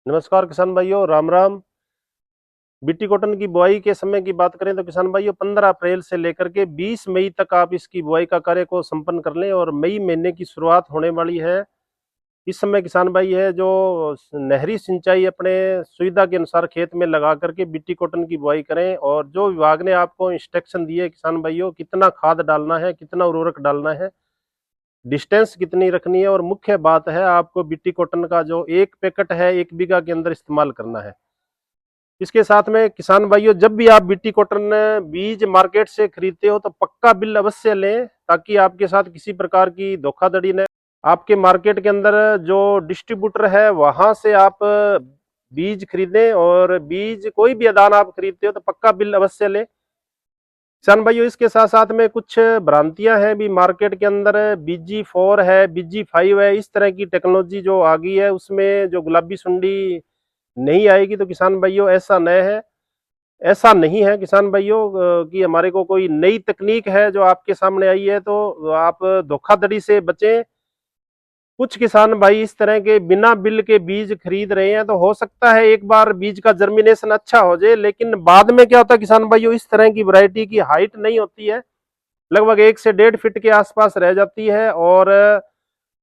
नमस्कार किसान भाइयों, राम राम। बीटी कॉटन की बुआई के समय की बात करें तो किसान भाइयों 15 अप्रैल से लेकर के 20 मई तक आप इसकी बुआई का कार्य को संपन्न कर लें और मई महीने की शुरुआत होने वाली है। इस समय किसान भाई है जो नहरी सिंचाई अपने सुविधा के अनुसार खेत में लगा करके बीटी कॉटन की बुआई करें। और जो विभाग ने आपको इंस्ट्रक्शन दिए किसान भाइयों, कितना खाद डालना है, कितना उर्वरक डालना है, डिस्टेंस कितनी रखनी है, और मुख्य बात है आपको बीटी कॉटन का जो एक पैकेट है 1 बीघा के अंदर इस्तेमाल करना है। इसके साथ में किसान भाइयों, जब भी आप बीटी कॉटन बीज मार्केट से खरीदते हो तो पक्का बिल अवश्य लें, ताकि आपके साथ किसी प्रकार की धोखाधड़ी न। आपके मार्केट के अंदर जो डिस्ट्रीब्यूटर है वहां से आप बीज खरीदें, और बीज कोई भी आदान आप खरीदते हो तो पक्का बिल अवश्य लें किसान भाइयों। इसके साथ साथ में कुछ भ्रांतियां हैं भी मार्केट के अंदर। BG4 है, BG5 है, इस तरह की टेक्नोलॉजी जो आ गई है उसमें जो गुलाबी सुंडी नहीं आएगी। तो किसान भाइयों ऐसा नहीं है किसान भाइयों कि हमारे को कोई नई तकनीक है जो आपके सामने आई है, तो आप धोखाधड़ी से बचें। कुछ किसान भाई इस तरह के बिना बिल के बीज खरीद रहे हैं, तो हो सकता है एक बार बीज का जर्मिनेशन अच्छा हो जाए, लेकिन बाद में क्या होता है किसान भाइयों, इस तरह की वैरायटी की हाइट नहीं होती है, लगभग 1 से 1.5 फीट के आसपास रह जाती है। और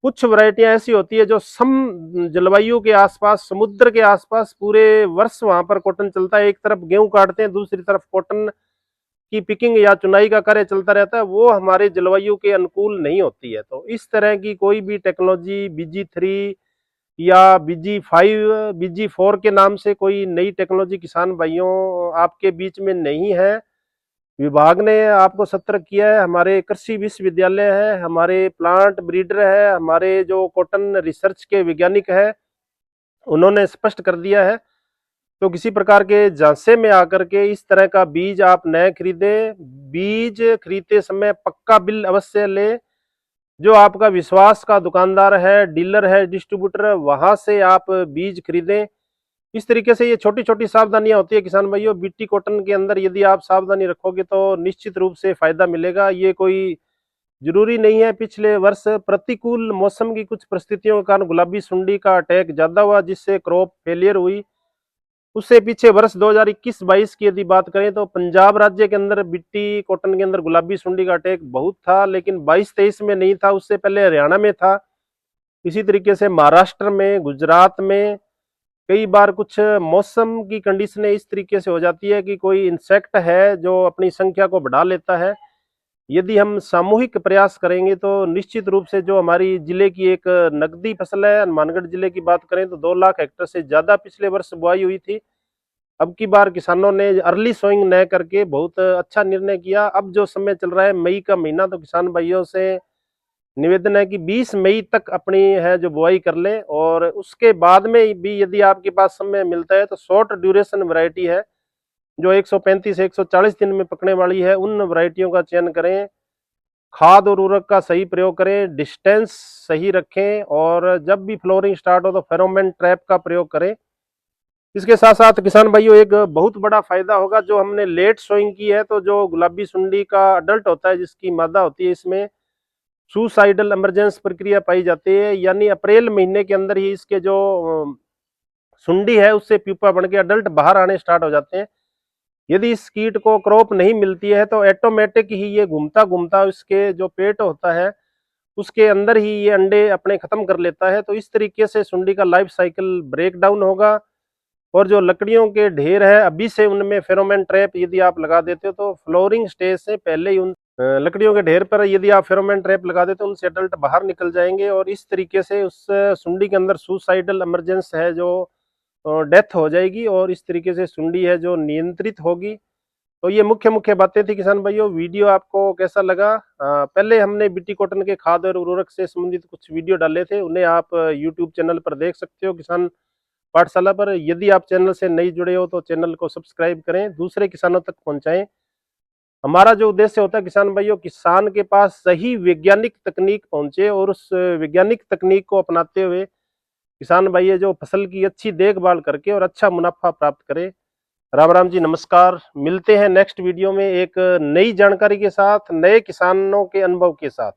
कुछ वैरायटियां ऐसी होती है जो सम जलवायु के आसपास, समुद्र के आसपास पूरे वर्ष वहां पर कॉटन चलता है। एक तरफ गेहूं काटते हैं, दूसरी तरफ कॉटन की पिकिंग या चुनाई का कार्य चलता रहता है, वो हमारे जलवायु के अनुकूल नहीं होती है। तो इस तरह की कोई भी टेक्नोलॉजी BG3 या BG5, BG4 के नाम से कोई नई टेक्नोलॉजी किसान भाइयों आपके बीच में नहीं है। विभाग ने आपको सतर्क किया है, हमारे कृषि विश्वविद्यालय है, हमारे प्लांट ब्रीडर है, हमारे जो कॉटन रिसर्च के वैज्ञानिक है, उन्होंने स्पष्ट कर दिया है। तो किसी प्रकार के झांसे में आकर के इस तरह का बीज आप न खरीदें। बीज खरीदते समय पक्का बिल अवश्य ले। जो आपका विश्वास का दुकानदार है, डीलर है, डिस्ट्रीब्यूटर है, वहां से आप बीज खरीदें। इस तरीके से ये छोटी छोटी सावधानियां होती है किसान भाइयों। बीटी कॉटन के अंदर यदि आप सावधानी रखोगे तो निश्चित रूप से फायदा मिलेगा। ये कोई जरूरी नहीं है। पिछले वर्ष प्रतिकूल मौसम की कुछ परिस्थितियों के कारण गुलाबी सुंडी का अटैक ज्यादा हुआ, जिससे क्रॉप फेलियर हुई। उससे पीछे वर्ष 2021-22 की यदि बात करें तो पंजाब राज्य के अंदर बीटी कॉटन के अंदर गुलाबी सुंडी का अटैक बहुत था, लेकिन 22-23 में नहीं था, उससे पहले हरियाणा में था। इसी तरीके से महाराष्ट्र में, गुजरात में कई बार कुछ मौसम की कंडीशनें इस तरीके से हो जाती है कि कोई इंसेक्ट है जो अपनी संख्या को बढ़ा लेता है। यदि हम सामूहिक प्रयास करेंगे तो निश्चित रूप से जो हमारी जिले की एक नकदी फसल है, हनुमानगढ़ जिले की बात करें तो 2 लाख हेक्टेयर से ज्यादा पिछले वर्ष बुआई हुई थी। अब की बार किसानों ने अर्ली सोइंग न करके बहुत अच्छा निर्णय किया। अब जो समय चल रहा है मई का महीना, तो किसान भाइयों से निवेदन है कि 20 मई तक अपनी है जो बुआई कर लें। और उसके बाद में भी यदि आपके पास समय मिलता है तो शॉर्ट ड्यूरेशन वैरायटी है जो 135 से 140 दिन में पकने वाली है, उन वैरायटियों का चयन करें। खाद और उर्वरक का सही प्रयोग करें, डिस्टेंस सही रखें, और जब भी फ्लोरिंग स्टार्ट हो तो फेरोमोन ट्रैप का प्रयोग करें। इसके साथ साथ किसान भाइयों एक बहुत बड़ा फायदा होगा, जो हमने लेट सोइंग की है तो जो गुलाबी सुंडी का अडल्ट होता है जिसकी मादा होती है, इसमें सुसाइडल इमरजेंस प्रक्रिया पाई जाती है। यानी अप्रैल महीने के अंदर ही इसके जो सुंडी है उससे प्यूपा बन के अडल्ट बाहर आने स्टार्ट हो जाते हैं। यदि इस कीट को क्रॉप नहीं मिलती है तो ऑटोमेटिक ही ये घूमता घूमता इसके जो पेट होता है उसके अंदर ही ये अंडे अपने खत्म कर लेता है। तो इस तरीके से सुंडी का लाइफ साइकिल ब्रेक डाउन होगा। और जो लकड़ियों के ढेर है अभी से उनमें फेरोमोन ट्रैप यदि आप लगा देते हो तो फ्लोरिंग स्टेज से पहले ही उन लकड़ियों के ढेर पर यदि आप फेरोमोन ट्रैप लगा देते हो उनसे अडल्ट बाहर निकल जाएंगे, और इस तरीके से उस सुंडी के अंदर सुसाइडल इमरजेंस है जो डेथ हो जाएगी, और इस तरीके से सुंडी है जो नियंत्रित होगी। तो ये मुख्य मुख्य बातें थी किसान भाइयों। वीडियो आपको कैसा लगा? पहले हमने बीटी कॉटन के खाद और उर्वरक से संबंधित कुछ वीडियो डाले थे, उन्हें आप यूट्यूब चैनल पर देख सकते हो, किसान पाठशाला पर। यदि आप चैनल से नहीं जुड़े हो तो चैनल को सब्सक्राइब करें, दूसरे किसानों तक पहुंचाएं। हमारा जो उद्देश्य होता है किसान भाइयों, किसान के पास सही वैज्ञानिक तकनीक पहुंचे, और उस वैज्ञानिक तकनीक को अपनाते हुए किसान भाई जो फसल की अच्छी देखभाल करके और अच्छा मुनाफा प्राप्त करे। राम राम जी, नमस्कार। मिलते हैं नेक्स्ट वीडियो में एक नई जानकारी के साथ, नए किसानों के अनुभव के साथ।